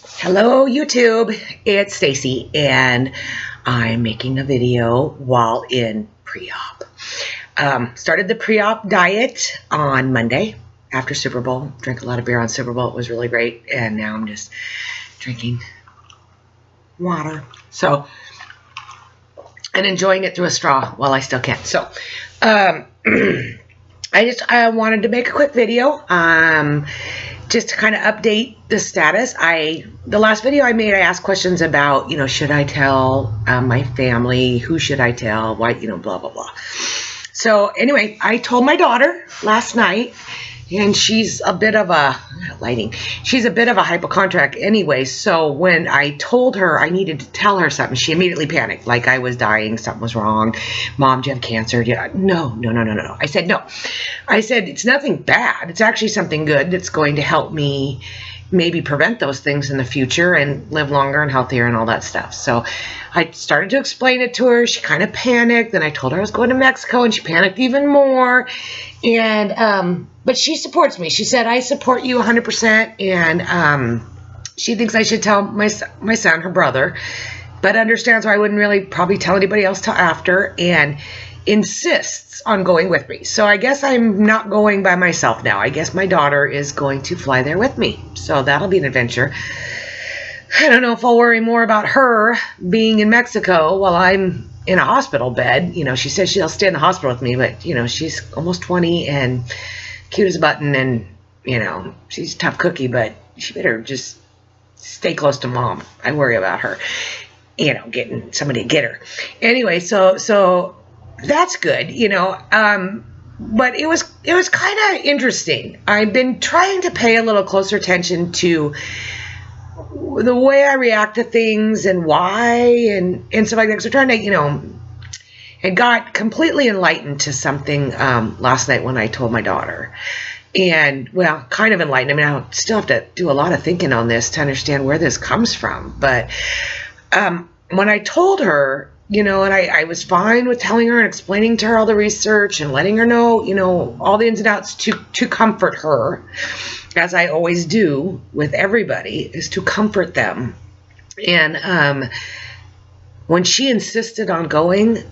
Hello YouTube, it's Stacy and I'm making a video while in pre-op. Started the pre-op diet on Monday after Super Bowl. Drank a lot of beer on Super Bowl. It was really great, and now I'm just drinking water. And enjoying it through a straw while I still can. So I wanted to make a quick video just to kind of update the status. The last video I made, I asked questions about, should I tell my family? Who should I tell? Why, blah, blah, blah. So anyway, I told my daughter last night, and she's a bit of a, she's a bit of a hypochondriac anyway. So when I told her I needed to tell her something, she immediately panicked, like I was dying, something was wrong. Mom, do you have cancer? Yeah, no. I said, no. I said, it's nothing bad. It's actually something good that's going to help me maybe prevent those things in the future and live longer and healthier and all that stuff. So I started to explain it to her. She kind of panicked. Then I told her I was going to Mexico, and she panicked even more. And, but she supports me. She said, I support you 100%. And, she thinks I should tell my son, her brother, but understands why I wouldn't really probably tell anybody else till after, and insists on going with me. So I guess I'm not going by myself now. I guess my daughter is going to fly there with me. So that'll be an adventure. I don't know if I'll worry more about her being in Mexico while I'm in a hospital bed. She says she'll stay in the hospital with me, but, she's almost 20 and cute as a button, and, she's a tough cookie, but she better just stay close to Mom. I worry about her, getting somebody to get her. Anyway, so that's good, but it was kind of interesting. I've been trying to pay a little closer attention to the way I react to things and why and stuff like that. So trying to, and got completely enlightened to something last night when I told my daughter. And, well, kind of enlightened. I mean, I'll still have to do a lot of thinking on this to understand where this comes from. But when I told her, and I was fine with telling her and explaining to her all the research and letting her know, all the ins and outs to comfort her, as I always do with everybody, is to comfort them. And when she insisted on going,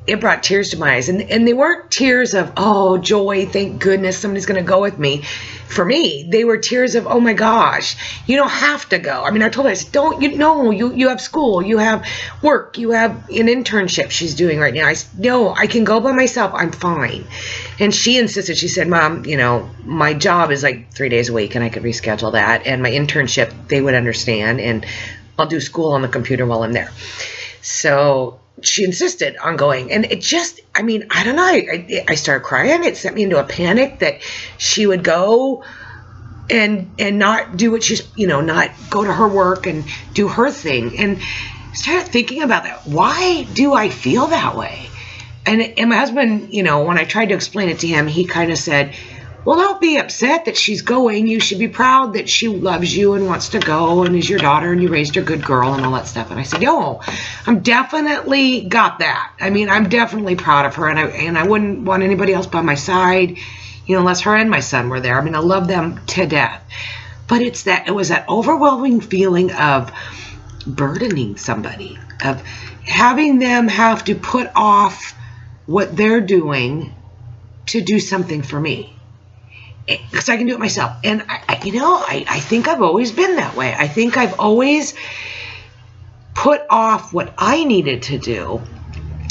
it brought tears to my eyes. And they weren't tears of, oh, joy, thank goodness somebody's going to go with me. For me, they were tears of, oh my gosh, you don't have to go. I mean, I told her, I said, you have school, you have work, you have an internship she's doing right now. I said, no, I can go by myself. I'm fine. And she insisted. She said, Mom, my job is like 3 days a week, and I could reschedule that. And my internship, they would understand. And I'll do school on the computer while I'm there. So she insisted on going, and it just, I mean, I don't know, I started crying. It sent me into a panic that she would go and not do what she's, not go to her work and do her thing, and started thinking about that. Why do I feel that way? And my husband, when I tried to explain it to him, he kind of said, well, don't be upset that she's going. You should be proud that she loves you and wants to go and is your daughter and you raised her good girl and all that stuff. And I said, yo, I'm definitely got that. I mean, I'm definitely proud of her, and I wouldn't want anybody else by my side, unless her and my son were there. I mean, I love them to death. But it was that overwhelming feeling of burdening somebody, of having them have to put off what they're doing to do something for me. Because I can do it myself. And I think I've always been that way. I think I've always put off what I needed to do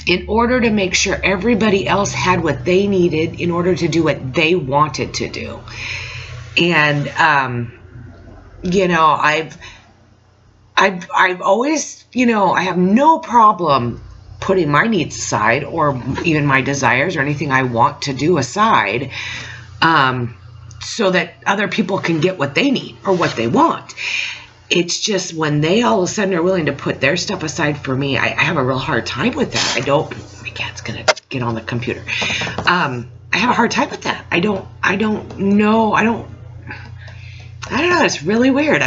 in order to make sure everybody else had what they needed in order to do what they wanted to do. And I've always, I have no problem putting my needs aside, or even my desires or anything I want to do aside, so that other people can get what they need or what they want. It's just when they all of a sudden are willing to put their stuff aside for me, I have a real hard time with that. My cat's gonna get on the computer. I have a hard time with that. I don't know. It's really weird.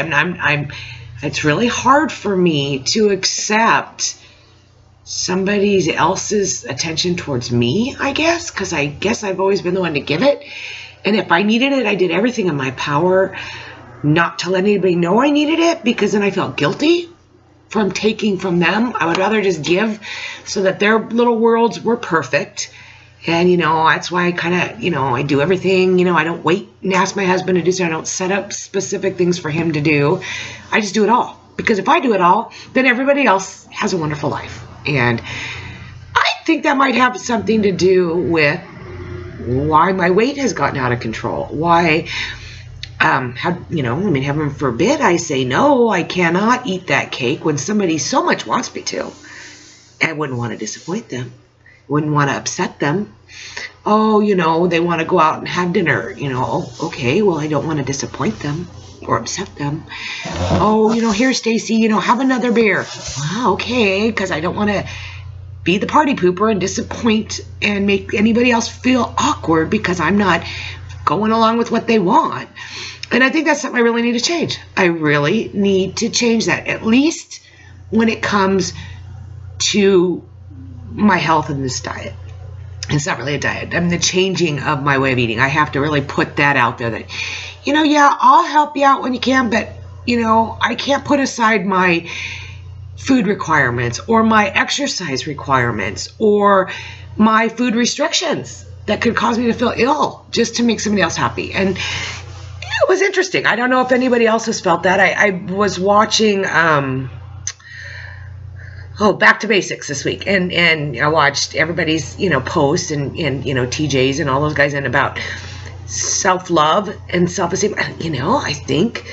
It's really hard for me to accept somebody else's attention towards me, I guess, because I guess I've always been the one to give it. And if I needed it, I did everything in my power not to let anybody know I needed it, because then I felt guilty from taking from them. I would rather just give so that their little worlds were perfect. And, you know, that's why I kind of, you know, I do everything. You know, I don't wait and ask my husband to do so. I don't set up specific things for him to do. I just do it all. Because if I do it all, then everybody else has a wonderful life. And I think that might have something to do with why my weight has gotten out of control. Why, you know, I mean, heaven forbid I say, no, I cannot eat that cake when somebody so much wants me to. And I wouldn't want to disappoint them. Wouldn't want to upset them. Oh, you know, they want to go out and have dinner. You know, oh, okay, well, I don't want to disappoint them or upset them. Oh, you know, here, Stacy, you know, have another beer. Well, okay, because I don't want to be the party pooper and disappoint and make anybody else feel awkward because I'm not going along with what they want. And I think that's something I really need to change. I really need to change that, at least when it comes to my health and this diet. It's not really a diet. I mean, the changing of my way of eating. I have to really put that out there that, you know, yeah, I'll help you out when you can, but, you know, I can't put aside my food requirements or my exercise requirements or my food restrictions that could cause me to feel ill just to make somebody else happy. And it was interesting. I don't know if anybody else has felt that. I was watching Back to Basics this week, and I watched everybody's, you know, posts and you know, TJ's and all those guys, and about self-love and self-esteem. You know, I think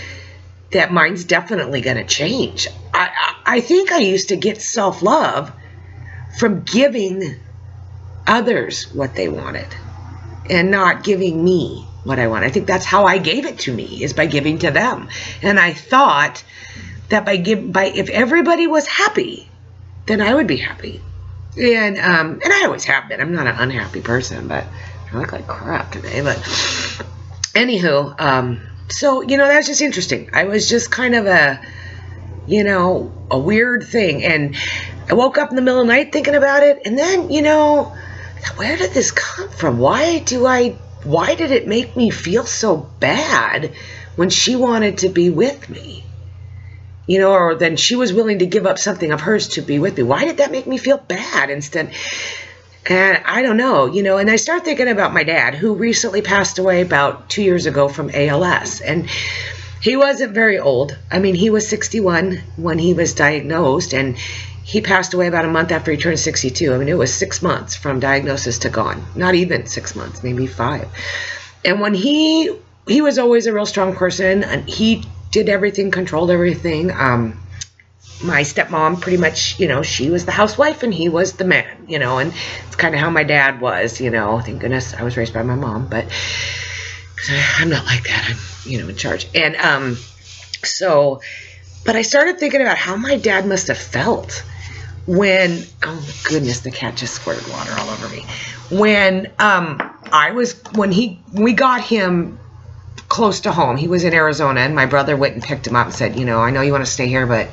that mine's definitely going to change. I think I used to get self-love from giving others what they wanted and not giving me what I want. I think that's how I gave it to me, is by giving to them. And I thought that if everybody was happy, then I would be happy. And I always have been. I'm not an unhappy person, but I look like crap today. But anywho, so, you know, that's just interesting. I was just kind of a weird thing. And I woke up in the middle of the night thinking about it. And then, you know, where did this come from? Why did it make me feel so bad when she wanted to be with me? You know, or then she was willing to give up something of hers to be with me. Why did that make me feel bad instead? And I don't know, you know, and I started thinking about my dad, who recently passed away about 2 years ago from ALS. And he wasn't very old. I mean, he was 61 when he was diagnosed, and he passed away about a month after he turned 62. I mean, it was 6 months from diagnosis to gone. Not even 6 months, maybe 5. And when he was always a real strong person, and he did everything, controlled everything. My stepmom, pretty much, you know, she was the housewife and he was the man, you know, and it's kind of how my dad was, you know. Thank goodness I was raised by my mom, but I'm not like that. I'm, you know, in charge. And but I started thinking about how my dad must have felt when, oh goodness, the cat just squirted water all over me. When we got him close to home. He was in Arizona, and my brother went and picked him up and said, you know, I know you want to stay here, but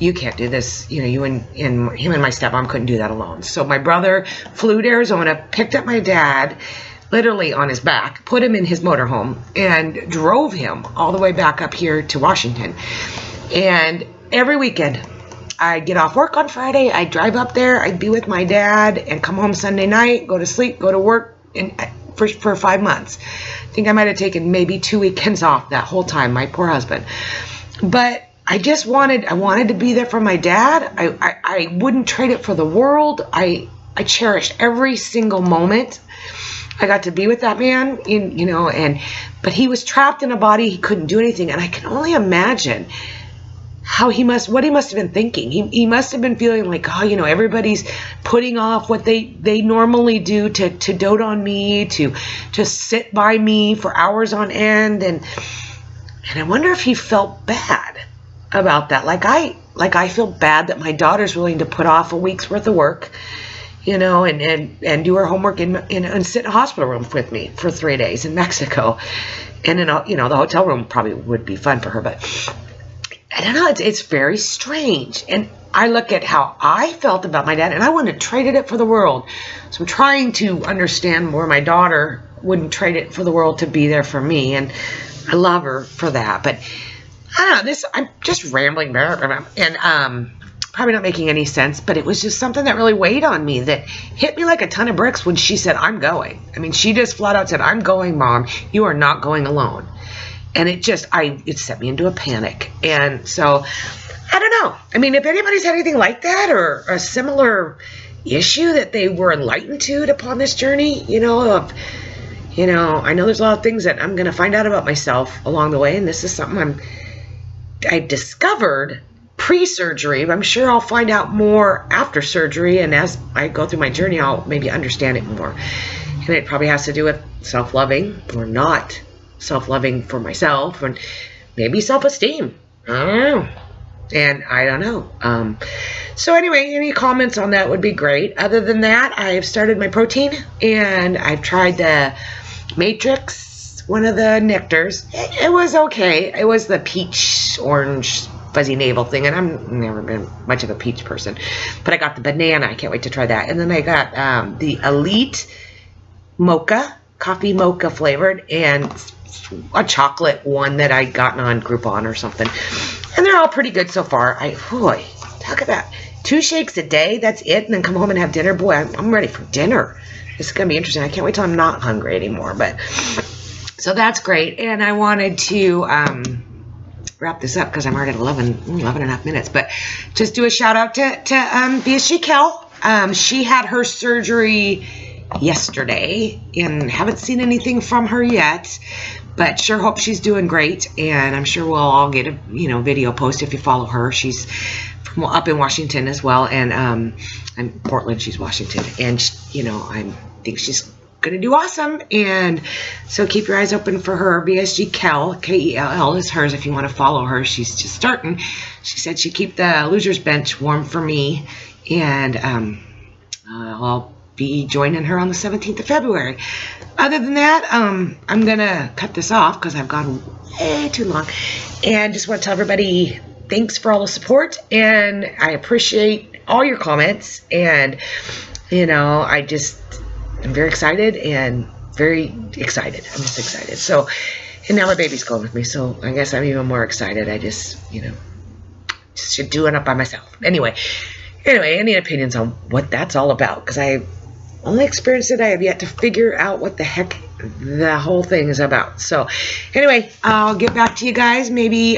you can't do this. You know, you and him and my stepmom couldn't do that alone. So my brother flew to Arizona, picked up my dad, literally on his back, put him in his motorhome, and drove him all the way back up here to Washington. And every weekend, I'd get off work on Friday, I'd drive up there, I'd be with my dad, and come home Sunday night, go to sleep, go to work, and for 5 months. I think I might have taken maybe 2 weekends off that whole time, my poor husband. But I wanted to be there for my dad. I wouldn't trade it for the world. I cherished every single moment I got to be with that man, you know, but he was trapped in a body, he couldn't do anything. And I can only imagine what he must have been thinking. He must have been feeling like, oh, you know, everybody's putting off what they normally do to dote on me, to sit by me for hours on end. And I wonder if he felt bad about that. Like I feel bad that my daughter's willing to put off a week's worth of work, you know, and do her homework and sit in a hospital room with me for 3 days in Mexico. And in you know, the hotel room probably would be fun for her, but I don't know, it's very strange. And I look at how I felt about my dad, and I wouldn't have traded it for the world. So I'm trying to understand where my daughter wouldn't trade it for the world to be there for me. And I love her for that. But I don't know, I'm just rambling and probably not making any sense, but it was just something that really weighed on me, that hit me like a ton of bricks when she said, I'm going. I mean, she just flat out said, I'm going, Mom. You are not going alone. And it set me into a panic. And so, I don't know. I mean, if anybody's had anything like that, or a similar issue that they were enlightened to upon this journey, I know there's a lot of things that I'm going to find out about myself along the way, and this is something I discovered pre-surgery, but I'm sure I'll find out more after surgery, and as I go through my journey, I'll maybe understand it more. And it probably has to do with self-loving, or not self-loving for myself, and maybe self-esteem. I don't know. And I don't know. So anyway, any comments on that would be great. Other than that, I've started my protein, and I've tried the Matrix, one of the nectars. It was okay. It was the peach orange fuzzy navel thing, and I've never been much of a peach person, but I got the banana. I can't wait to try that. And then I got the Elite mocha, coffee mocha flavored, and a chocolate one that I'd gotten on Groupon or something. And they're all pretty good so far. Boy, talk about 2 shakes a day. That's it. And then come home and have dinner. Boy, I'm ready for dinner. This is going to be interesting. I can't wait till I'm not hungry anymore. But so that's great. And I wanted to wrap this up because I'm already at 11 and a half minutes. But just do a shout out to VSGKell. She had her surgery yesterday, and haven't seen anything from her yet, but sure hope she's doing great. And I'm sure we'll all get a video post if you follow her. She's from up in Washington as well, and I'm Portland, she's Washington, and I think she's gonna do awesome. And so keep your eyes open for her. VSGKell, K-E-L-L is hers if you want to follow her. She's just starting. She said she'd keep the loser's bench warm for me, and I'll be joining her on the 17th of February. Other than that, I'm gonna cut this off because I've gone way too long, and just want to tell everybody thanks for all the support, and I appreciate all your comments. And I'm very excited, and very excited. I'm just excited. So, and now my baby's going with me, so I guess I'm even more excited. I just should do it up by myself. Anyway, any opinions on what that's all about? Because I only experienced it. I have yet to figure out what the heck the whole thing is about. So anyway, I'll get back to you guys maybe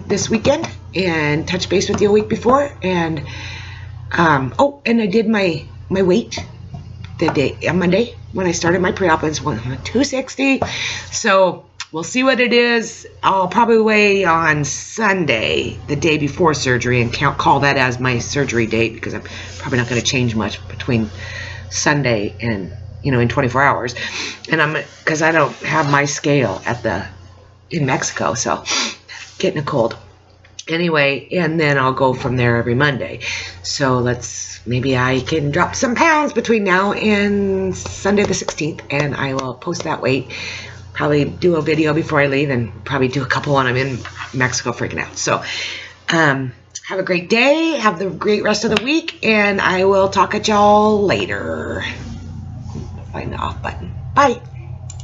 this weekend and touch base with you a week before. And and I did my weight the day on Monday when I started my pre-op. It's 260. So we'll see what it is. I'll probably weigh on Sunday, the day before surgery, and call that as my surgery date, because I'm probably not going to change much between Sunday and in 24 hours. And because I don't have my scale in Mexico, so getting a cold. Anyway, and then I'll go from there every Monday. So maybe I can drop some pounds between now and Sunday the 16th, and I will post that weight. Probably do a video before I leave, and probably do a couple when I'm in Mexico freaking out. So have a great day. Have the great rest of the week, and I will talk at y'all later. Find the off button. Bye.